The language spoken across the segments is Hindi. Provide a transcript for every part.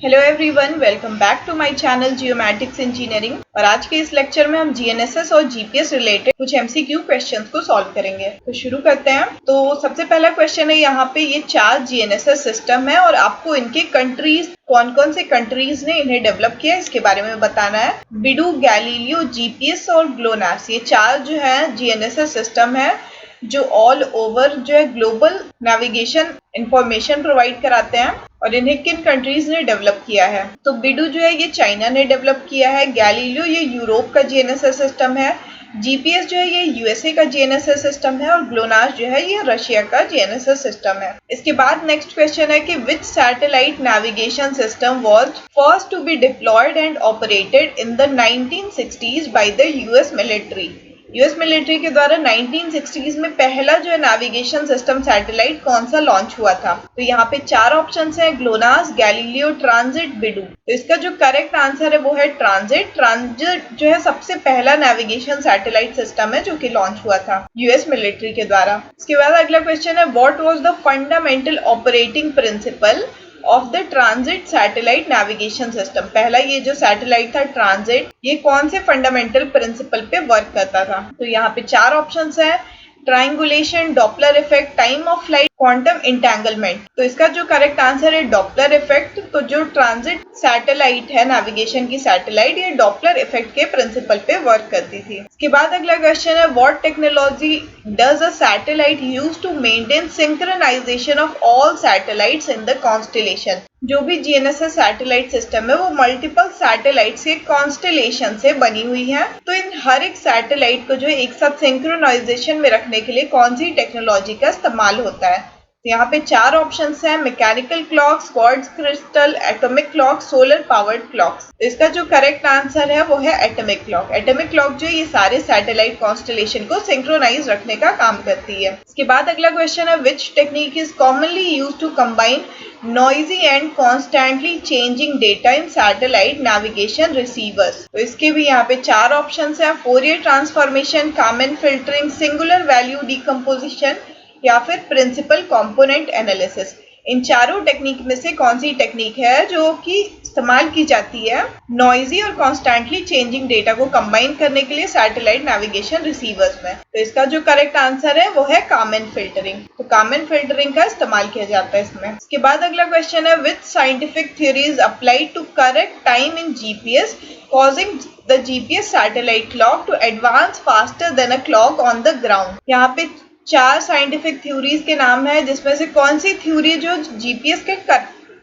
Hello everyone, welcome back to my channel geometrics engineering. और आज के इस लेक्चर में हम जीएनएसएस और जीपीएस रिलेटेड कुछ एमसीक्यू क्वेश्चंस को सॉल्व करेंगे। तो शुरू करते हैं। तो सबसे पहला क्वेश्चन है, यहाँ पे ये 4 जीएनएसएस सिस्टम है और आपको इनके कंट्रीज, कौन कौन से कंट्रीज ने इन्हें डेवलप किया इसके बारे में बताना है। बिडू, गैलीलियो, जीपीएस और ग्लोनास, ये 4 जो है जीएनएसएस सिस्टम है जो ऑल ओवर जो है ग्लोबल नेविगेशन इंफॉर्मेशन प्रोवाइड कराते हैं। और इन्हें किन कंट्रीज ने डेवलप किया है? तो बिडू जो है ये चाइना ने डेवलप किया है, गैलीलियो ये यूरोप का जीएनएसएस सिस्टम है, जीपीएस जो है ये यूएसए का जीएनएसएस सिस्टम है और ग्लोनास जो है ये रशिया का जीएनएसएस सिस्टम है। इसके बाद नेक्स्ट क्वेश्चन है कि which satellite navigation system was first to be deployed and operated in the 1960s by the US military. US military के द्वारा 1960s में पहला जो है नेविगेशन सिस्टम सैटेलाइट कौन सा लॉन्च हुआ था? तो यहाँ पे 4 ऑप्शंस हैं, ग्लोनास, गैलीलियो, ट्रांजिट, बिडू। तो इसका जो करेक्ट आंसर है वो है ट्रांजिट। ट्रांजिट जो है सबसे पहला नेविगेशन सैटेलाइट सिस्टम है जो कि लॉन्च हुआ था यूएस मिलिट्री के द्वारा। इसके बाद अगला क्वेश्चन है, what was the fundamental operating principle of the transit satellite navigation system. पहला ये जो सैटेलाइट था ट्रांजिट, ये कौन से फंडामेंटल प्रिंसिपल पे वर्क करता था? तो यहाँ पे 4 ऑप्शंस हैं, triangulation, Doppler effect, time of flight, quantum entanglement. तो इसका जो करेक्ट आंसर है डॉपलर इफेक्ट। तो जो ट्रांजिट सैटेलाइट है नेविगेशन की सैटेलाइट, ये डॉपलर इफेक्ट के प्रिंसिपल पे वर्क करती थी। इसके बाद अगला क्वेश्चन है, what technology does a satellite use to maintain synchronisation of all satellites in the constellation. जो भी जीएनएसएस सैटेलाइट सिस्टम है वो मल्टीपल सैटेलाइट्स के कॉन्स्टेलेशन से बनी हुई है। तो इन हर एक सैटेलाइट को जो एक साथ सिंक्रोनाइजेशन में रखने के लिए कौन सी टेक्नोलॉजी का इस्तेमाल होता है? तो यहाँ पे 4 ऑप्शंस हैं, mechanical clocks, quartz crystal, atomic clock, solar powered clocks. तो इसका जो करेक्ट आंसर है वो है एटॉमिक क्लॉक। एटॉमिक क्लॉक जो ये सारे सैटेलाइट कॉन्स्टेलेशन को सिंक्रोनाइज रखने का काम करती है। इसके बाद अगला क्वेश्चन है, which technique is commonly used to combine noisy and constantly changing data in satellite navigation receivers। तो इसके भी यहाँ पे 4 ऑप्शंस हैं, फोरियर ट्रांसफॉर्मेशन, कामन फिल्टरिंग, सिंगुलर वैल्यू डिकम्पोजिशन या फिर प्रिंसिपल कंपोनेंट एनालिसिस। इन चारों टेक्निक में से कौन सी टेक्निक है जो कि इस्तेमाल की जाती है नॉइजी और कॉन्स्टेंटली चेंजिंग डेटा को कंबाइन करने के लिए सैटेलाइट नेविगेशन रिसीवर्स में? तो इसका जो करेक्ट आंसर है वो है कामन फिल्टरिंग। तो कामन फिल्टरिंग का इस्तेमाल किया जाता है इसमें। इसके बाद अगला क्वेश्चन है, which scientific theories applied to correct time in GPS causing the GPS satellite clock to advance faster than a clock on the ground। यहाँ पे 4 साइंटिफिक थ्योरीज के नाम है, जिसमें से कौन सी थ्योरी जो जीपीएस के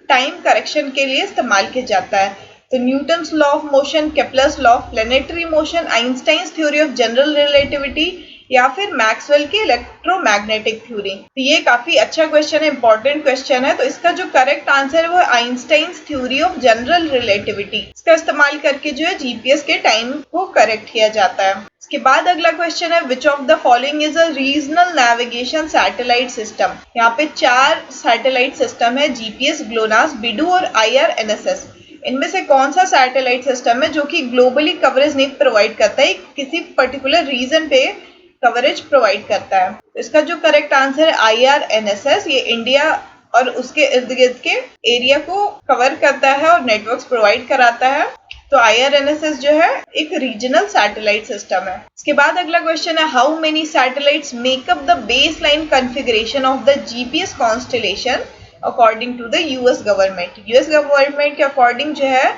टाइम करेक्शन के लिए इस्तेमाल किया जाता है? तो Newton's law of motion, Kepler's law of planetary motion, Einstein's theory of general relativity या फिर मैक्सवेल की इलेक्ट्रोमैग्नेटिक थ्योरी। तो ये काफी अच्छा क्वेश्चन है, इंपॉर्टेंट क्वेश्चन है। तो इसका जो करेक्ट आंसर है वो Einstein's theory of general relativity. इसका इस्तेमाल करके जो है जीपीएस के टाइम को करेक्ट किया जाता है। इसके बाद अगला क्वेश्चन है, which of the following is a regional navigation satellite system. यहाँ पे 4 सैटेलाइट सिस्टम है, जीपीएस, ग्लोनास, बिडू और आईआरएनएसएस। इनमें से कौन सा सैटेलाइट सिस्टम है जो कि ग्लोबली कवरेज नहीं प्रोवाइड करता है, किसी पर्टिकुलर रीजन पे कवरेज प्रोवाइड करता है? इसका जो करेक्ट आंसर है आईआरएनएसएस। ये इंडिया और उसके इर्द गिर्द के एरिया को कवर करता है और नेटवर्क्स प्रोवाइड कराता है। तो आईआरएनएसएस जो है एक रीजनल सैटेलाइट सिस्टम है। इसके बाद अगला क्वेश्चन है, how many satellites make up the baseline configuration of the GPS constellation according to the US government. US government के अकॉर्डिंग जो है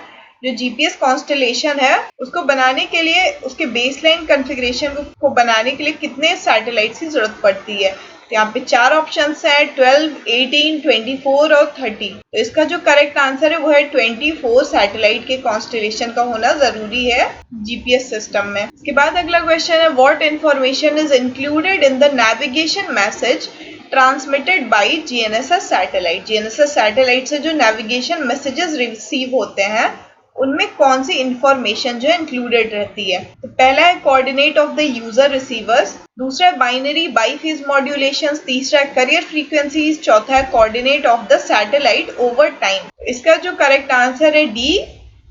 जो जीपीएस कॉन्स्टेलेशन है उसको बनाने के लिए, उसके बेसलाइन कॉन्फ़िगरेशन को बनाने के लिए कितने सैटेलाइट्स की जरूरत पड़ती है? तो यहाँ पे 4 ऑप्शंस हैं, 12, 18, 24 और 30। तो इसका जो करेक्ट आंसर है वो है 24 सैटेलाइट के कॉन्स्टेलेशन का होना जरूरी है जीपीएस सिस्टम में। इसके बाद अगला क्वेश्चन है, what information is included in the navigation message transmitted by GNSS satellite. GNSS satellite से जो नेविगेशन मैसेजेस रिसीव होते हैं उनमें कौन सी इंफॉर्मेशन जो है इंक्लूडेड रहती है? तो पहला है coordinate of the user receivers, दूसरा है बाइनरी बाईफेज मॉड्यूलेशंस, तीसरा है करियर फ्रीक्वेंसीज, चौथा है coordinate of the satellite over time. इसका जो करेक्ट आंसर है डी।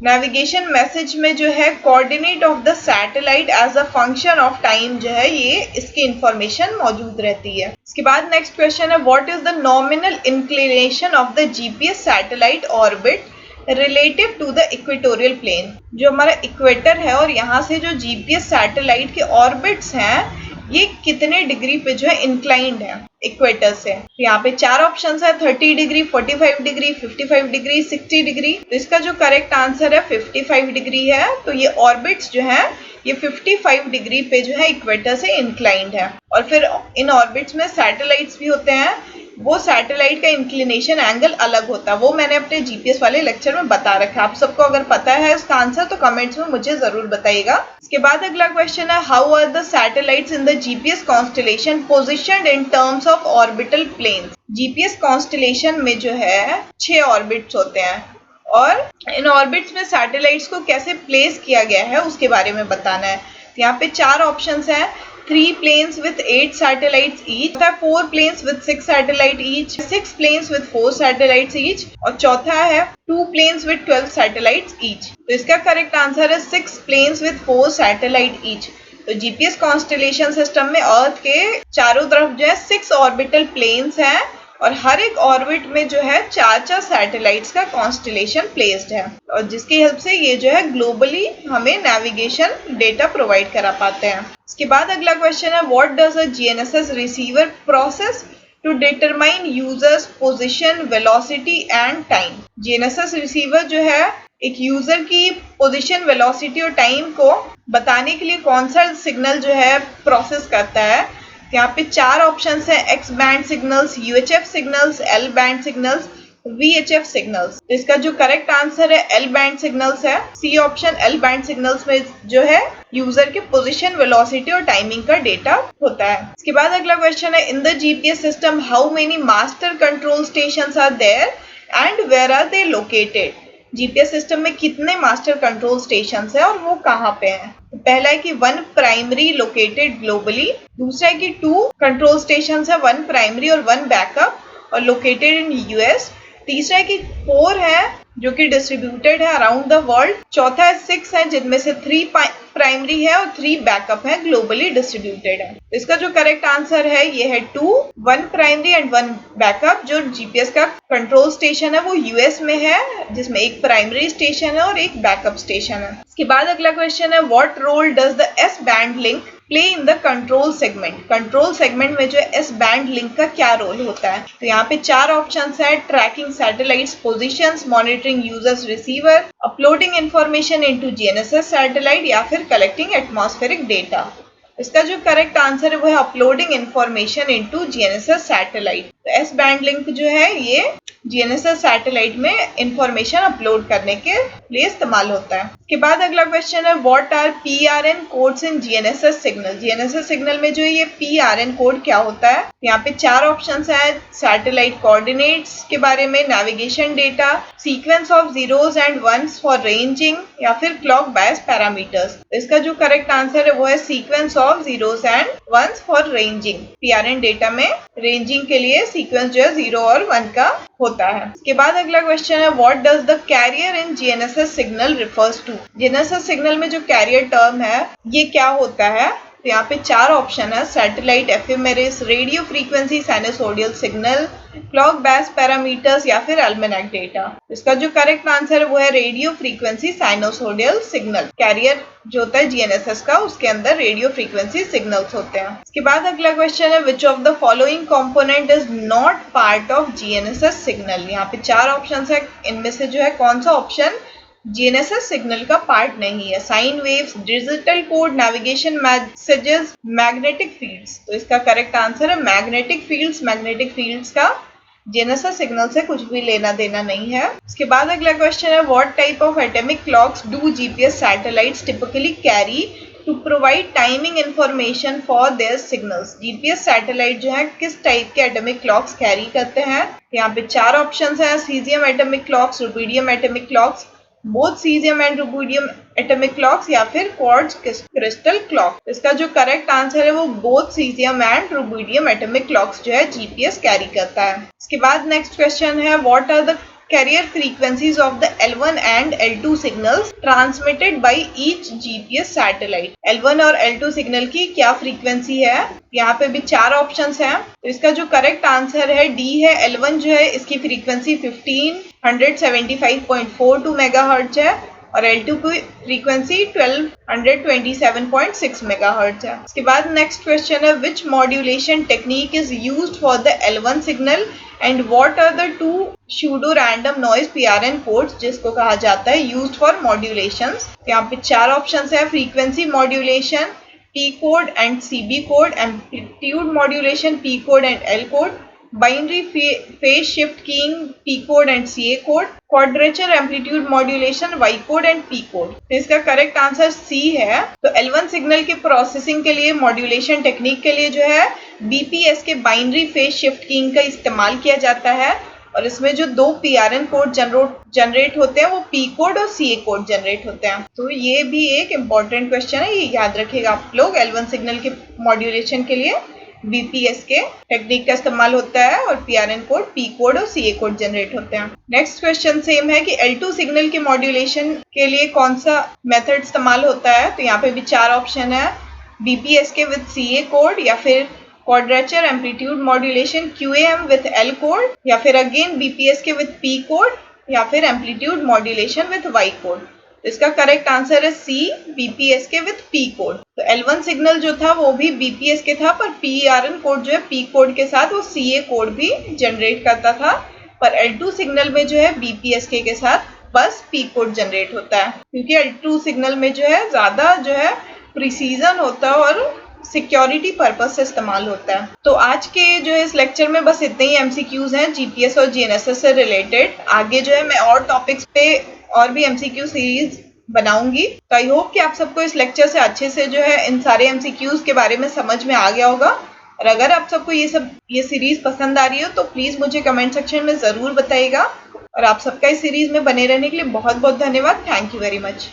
नेविगेशन मैसेज में जो है coordinate of the satellite as a function of time जो है ये इसकी इंफॉर्मेशन मौजूद रहती है। इसके बाद नेक्स्ट क्वेश्चन है, what is the nominal inclination of the GPS satellite orbit relative to the equatorial plane. जो हमारा इक्वेटर है और यहाँ से जो जीपीएस सैटेलाइट के ऑर्बिट्स हैं ये कितने डिग्री पे जो है इंक्लाइंड है इक्वेटर से। तो यहाँ पे 4 ऑप्शंस है, 30 डिग्री, 45 डिग्री, 55 डिग्री, 60 डिग्री। तो इसका जो करेक्ट आंसर है 55 डिग्री है। तो ये ऑर्बिट्स जो है ये 55 डिग्री पे जो है इक्वेटर से इंक्लाइंड है। और फिर इन ऑर्बिट्स में सैटेलाइट्स भी होते हैं, वो सैटेलाइट का इंक्लिनेशन एंगल अलग होता है, वो मैंने अपने जीपीएस वाले लेक्चर में बता रखा है। आप सबको अगर पता है इसका आंसर तो कमेंट्स में मुझे जरूर बताइएगा। इसके बाद अगला क्वेश्चन है, how are the satellites in the GPS constellation positioned in terms of orbital plane. GPS constellation में जो है 6 ऑर्बिट्स होते हैं और इन ऑर्बिट्स में सैटेलाइट्स को कैसे प्लेस किया गया है उसके बारे में बताना है। तो यहाँ पे 4 ऑप्शंस हैं, 3 planes with 8 satellites each, 4 planes with 6 satellites each, 6 planes with 4 satellites each और चौथा है 2 planes with 12 satellites each। तो इसका करेक्ट आंसर है 6 planes with 4 satellites each। तो जीपीएस कॉन्स्टलेशन सिस्टम में अर्थ के चारों तरफ जो है 6 ऑर्बिटल प्लेन्स हैं और हर एक ऑर्बिट में जो है 4 सैटेलाइट्स का कॉन्स्टलेशन प्लेस्ड है और जिसकी हेल्प से ये जो है ग्लोबली हमें नेविगेशन डेटा प्रोवाइड करा पाते हैं। इसके बाद अगला क्वेश्चन है, what does a GNSS receiver process to determine users position, velocity and time. GNSS receiver जो है एक यूजर की पोजीशन, वेलोसिटी और टाइम को बताने के लिए कौन सा सिग्नल जो है प्रोसेस करता है। यहाँ पे 4 ऑप्शंस हैं, X band signals, UHF signals, L band signals, VHF signals. तो इसका जो करेक्ट आंसर है एल बैंड सिग्नल्स है, C option. L band signals में जो है यूजर के पोजीशन, वेलोसिटी और टाइमिंग का डेटा होता है। इसके बाद अगला क्वेश्चन है, in the GPS system how many master control stations are there and where are they located. GPS system में कितने मास्टर कंट्रोल स्टेशंस है और वो कहाँ पे हैं। पहला है कि 1 प्राइमरी लोकेटेड ग्लोबली, दूसरा है कि 2 कंट्रोल स्टेशंस है, 1 प्राइमरी और 1 बैकअप और लोकेटेड इन यूएस, तीसरा है कि 4 है जो कि डिस्ट्रीब्यूटेड है अराउंड द वर्ल्ड, चौथा है 6 है जिनमें से 3 प्राइमरी है और 3 बैकअप है, ग्लोबली डिस्ट्रीब्यूटेड है। इसका जो करेक्ट आंसर है ये है 2, 1 प्राइमरी एंड 1 बैकअप। जो जीपीएस का कंट्रोल स्टेशन है वो यूएस में है जिसमें एक प्राइमरी स्टेशन है और एक बैकअप स्टेशन है। इसके बाद अगला क्वेश्चन है, what role does the S band link play in the control segment. Control segment में जो एस बैंड लिंक का क्या रोल होता है। तो यहाँ पे 4 ऑप्शंस है, tracking satellites positions, monitoring users receiver, uploading information into GNSS satellite या फिर कलेक्टिंग एटमॉस्फेरिक डेटा। इसका जो करेक्ट आंसर है वो है uploading information into GNSS satellite. तो एस बैंड लिंक जो है ये जीएनएसएस सैटेलाइट में इंफॉर्मेशन अपलोड करने के लिए इस्तेमाल होता है। इसके बाद अगला क्वेश्चन है, what are PRN codes in GNSS signal. GNSS signal में जो ये पीआरएन कोड क्या होता है। यहाँ पे 4 ऑप्शंस है, सैटेलाइट कोऑर्डिनेट्स के बारे में, navigation data, sequence of zeros and ones for ranging या फिर क्लॉक बायस पैरामीटर्स। इसका जो करेक्ट आंसर है वो है sequence of zeros and ones for ranging. PRN data में रेंजिंग के लिए सीक्वेंस जो है 0 और 1 का होता है। इसके बाद अगला क्वेश्चन है, what does the carrier in GNSS signal refers to. GNSS signal में जो कैरियर टर्म है ये क्या होता है। तो यहाँ पे 4 ऑप्शन है, satellite ephemeris, radio frequency sinusoidal signal, clock bias parameters या फिर एल्मेनाक डेटा। इसका जो करेक्ट आंसर है वो है radio frequency sinusoidal signal. Carrier जो होता है जीएनएसएस का उसके अंदर रेडियो फ्रीक्वेंसी सिग्नल्स होते हैं। इसके बाद अगला क्वेश्चन है, which of the following component is not part of GNSS signal. यहाँ पे 4 ऑप्शन है, इनमें से जो है कौन सा ऑप्शन जीएनएसएस सिग्नल का पार्ट नहीं है। Sine waves, digital code, navigation messages, magnetic fields. तो इसका करेक्ट आंसर है मैग्नेटिक फील्ड्स। मैग्नेटिक फील्ड्स का जीएनएसएस सिग्नल से कुछ भी लेना देना नहीं है। इसके बाद अगला क्वेश्चन है, what type of atomic clocks do GPS satellites typically carry to provide timing information for their signals. GPS satellite जो है किस टाइप के एटॉमिक क्लॉक्स कैरी करते हैं। यहाँ पे 4 ऑप्शंस हैं, caesium atomic clocks, rubidium atomic clocks, both caesium and rubidium atomic clocks या फिर क्वार्ट्ज क्रिस्टल क्लॉक। इसका जो करेक्ट आंसर है वो both caesium and rubidium atomic clocks जो है जीपीएस कैरी करता है। इसके बाद नेक्स्ट क्वेश्चन है, what are the carrier frequencies of the L1 and L2 signals transmitted by each GPS satellite. L1 और L2 सिग्नल की क्या फ्रीक्वेंसी है? यहाँ पे भी 4 ऑप्शंस हैं, तो इसका जो करेक्ट आंसर है डी है। L1 जो है इसकी फ्रीक्वेंसी 1575.42 मेगाहर्ट्ज है और L2 की फ्रीक्वेंसी 1227.6 मेगाहर्ट्ज है। इसके बाद नेक्स्ट क्वेश्चन है, which modulation technique is used for the L1 signal and what are the two pseudo random noise PRN codes जिसको कहा जाता है यूज्ड फॉर मॉड्यूलेशंस। यहाँ पे 4 ऑप्शंस है, frequency modulation, P code and CB code, amplitude modulation P code and L code, binary phase shift keying P code and CA code, quadrature amplitude modulation Y code and P code. तो इसका करेक्ट आंसर C है। तो L1 सिग्नल के प्रोसेसिंग के लिए मॉड्यूलेशन टेक्निक के लिए जो है BPS के बाइनरी फेज शिफ्ट कीइंग का इस्तेमाल किया जाता है और इसमें जो 2 PRN कोड जनरेट होते हैं वो P कोड और CA कोड जनरेट होते हैं। तो ये भी एक इम्पॉर्टेंट क्वेश्चन है, ये याद रखिएगा आप लोग। L1 सिग्नल के मॉड्यूलेशन के लिए BPS के टेक्निक का इस्तेमाल होता है और PRN कोड P कोड और CA कोड जनरेट होते हैं। नेक्स्ट क्वेश्चन सेम है कि L2 सिग्नल के मॉड्यूलेशन के लिए कौन सा मेथड इस्तेमाल होता है? तो यहाँ पे भी 4 ऑप्शन है, BPS के विद CA कोड या फिर quadrature amplitude modulation QAM with L code या फिर अगेन BPS के विद P कोड या फिर amplitude modulation with Y code. इसका करेक्ट आंसर है C, BPS के विद P कोड। तो L1 सिग्नल जो था वो भी BPS के था, पर PRN कोड जो है P कोड के साथ वो CA कोड भी जनरेट करता था, पर L2 सिग्नल में जो है BPS के साथ बस P कोड जनरेट होता है, क्योंकि L2 सिग्नल में जो है ज्यादा जो है प्रिसीजन होता है और सिक्योरिटी पर्पस से इस्तेमाल होता है। तो आज के जो है इस लेक्चर में बस इतने ही MCQs हैं GPS और GNSS से रिलेटेड। आगे जो है मैं और टॉपिक्स पे और भी MCQ सीरीज बनाऊंगी। तो आई होप कि आप सबको इस लेक्चर से अच्छे से जो है इन सारे MCQs के बारे में समझ में आ गया होगा। और अगर आप सबको ये सीरीज पसंद आ रही हो तो प्लीज मुझे कमेंट सेक्शन में जरूर बताइएगा। और आप सबका इस सीरीज में बने रहने के लिए बहुत बहुत धन्यवाद। Thank you very much.